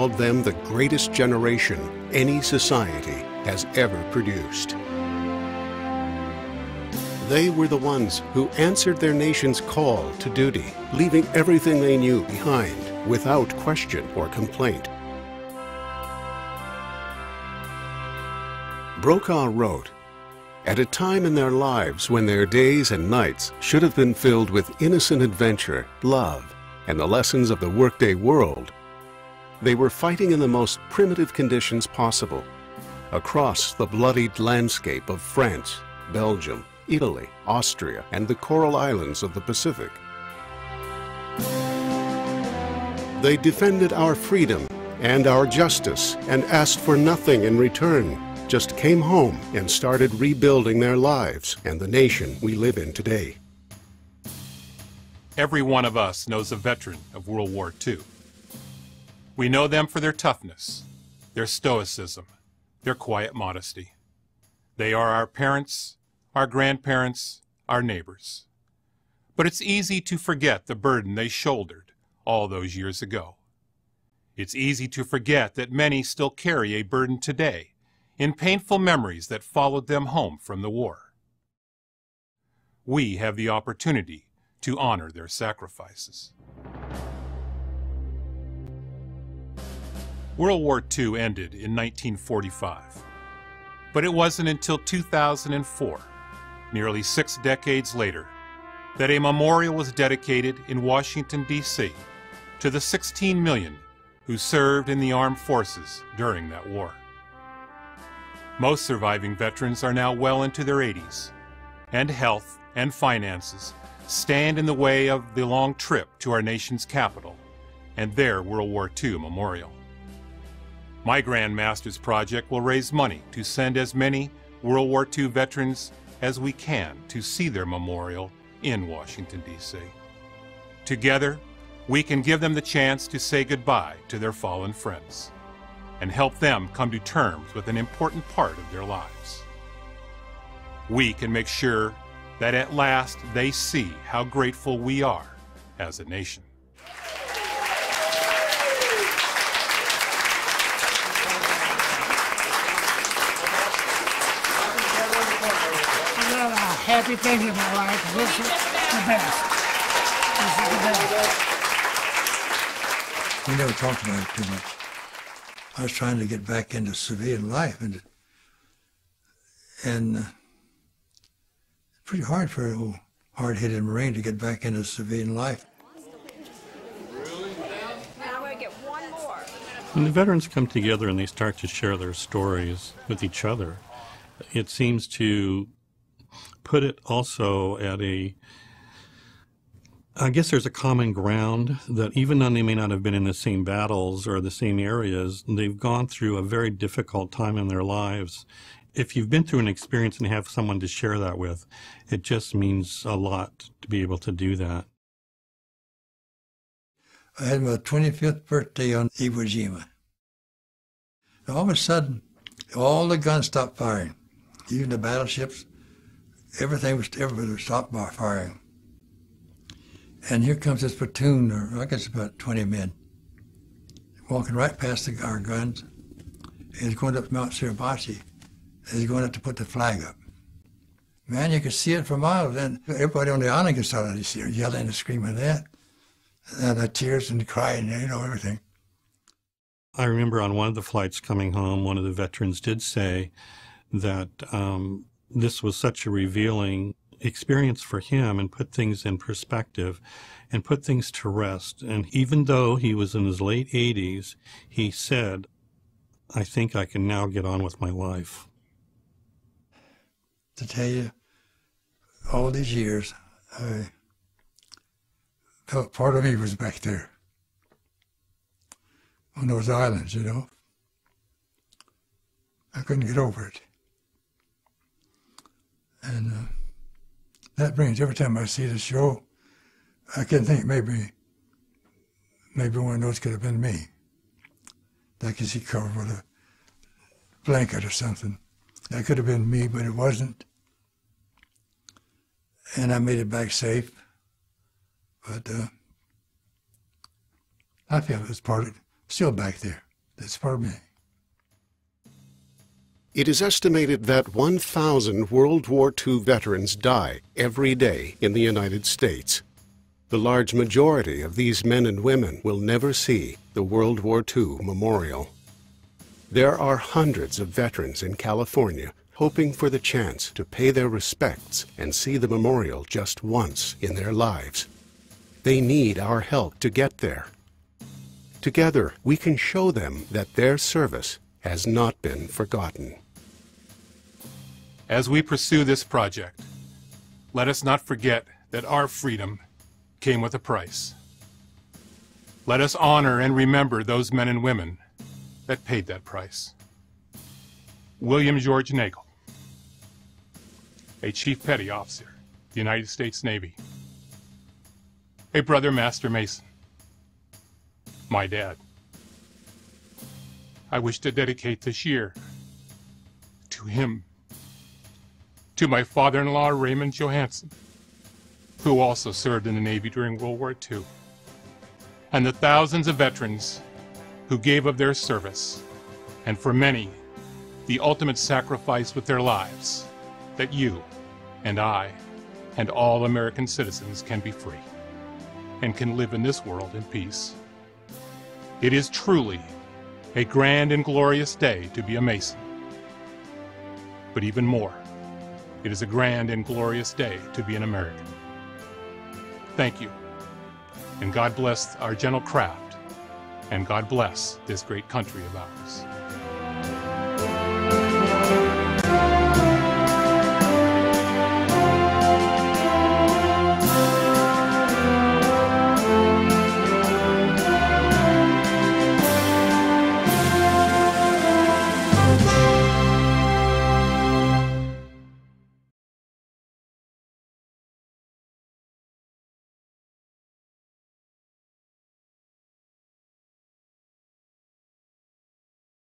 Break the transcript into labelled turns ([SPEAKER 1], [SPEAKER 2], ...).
[SPEAKER 1] called them the greatest generation any society has ever produced. They were the ones who answered their nation's call to duty, leaving everything they knew behind without question or complaint. Brokaw wrote, "At a time in their lives when their days and nights should have been filled with innocent adventure, love, and the lessons of the workday world, they were fighting in the most primitive conditions possible, across the bloodied landscape of France, Belgium, Italy, Austria, and the Coral Islands of the Pacific. They defended our freedom and our justice and asked for nothing in return, just came home and started rebuilding their lives and the nation we live in today."
[SPEAKER 2] Every one of us knows a veteran of World War II. We know them for their toughness, their stoicism, their quiet modesty. They are our parents, our grandparents, our neighbors. But it's easy to forget the burden they shouldered all those years ago. It's easy to forget that many still carry a burden today in painful memories that followed them home from the war. We have the opportunity to honor their sacrifices. World War II ended in 1945, but it wasn't until 2004, nearly 6 decades later, that a memorial was dedicated in Washington, D.C. to the 16 million who served in the armed forces during that war. Most surviving veterans are now well into their 80s, and health and finances stand in the way of the long trip to our nation's capital and their World War II memorial. My Grand Masters project will raise money to send as many World War II veterans as we can to see their memorial in Washington, D.C. Together, we can give them the chance to say goodbye to their fallen friends and help them come to terms with an important part of their lives. We can make sure that at last they see how grateful we are as a nation.
[SPEAKER 3] Well, a happy thing in my life. This is the best. This is the best.
[SPEAKER 4] We never talked about it too much. I was trying to get back into civilian life, and it's pretty hard for a little hard-headed Marine to get back into civilian life.
[SPEAKER 5] When the veterans come together and they start to share their stories with each other, it seems to put it also at I guess there's a common ground that even though they may not have been in the same battles or the same areas, they've gone through a very difficult time in their lives. If you've been through an experience and have someone to share that with, it just means a lot to be able to do that.
[SPEAKER 4] I had my 25th birthday on Iwo Jima. And all of a sudden, all the guns stopped firing. Even the battleships, everybody was stopped by firing. And here comes this platoon, or I guess about 20 men, walking right past our guns. He's going up Mount Suribachi. He's going up to put the flag up. Man, you could see it for miles. And everybody on the island could start yelling and screaming that. And the tears and crying, you know, everything.
[SPEAKER 5] I remember on one of the flights coming home, one of the veterans did say that this was such a revealing experience for him and put things in perspective and put things to rest. And even though he was in his late 80s, he said, "I think I can now get on with my life."
[SPEAKER 4] To tell you, all these years, I felt part of me was back there on those islands, you know. I couldn't get over it. And that brings, every time I see the show, I can think maybe one of those could have been me. I can see covered with a blanket or something. That could have been me, but it wasn't. And I made it back safe. But I feel it's still back there. It's for me.
[SPEAKER 1] It is estimated that 1,000 World War II veterans die every day in the United States. The large majority of these men and women will never see the World War II memorial. There are hundreds of veterans in California hoping for the chance to pay their respects and see the memorial just once in their lives. They need our help to get there. Together, we can show them that their service has not been forgotten.
[SPEAKER 2] As we pursue this project, let us not forget that our freedom came with a price. Let us honor and remember those men and women that paid that price. William George Nagel, a Chief Petty Officer, United States Navy, a brother Master Mason, my dad. I wish to dedicate this year to him, to my father-in-law Raymond Johansson, who also served in the Navy during World War II, and the thousands of veterans who gave of their service, and for many, the ultimate sacrifice with their lives, that you and I and all American citizens can be free and can live in this world in peace. It is truly a grand and glorious day to be a Mason. But even more, it is a grand and glorious day to be an American. Thank you, and God bless our gentle craft, and God bless this great country of ours.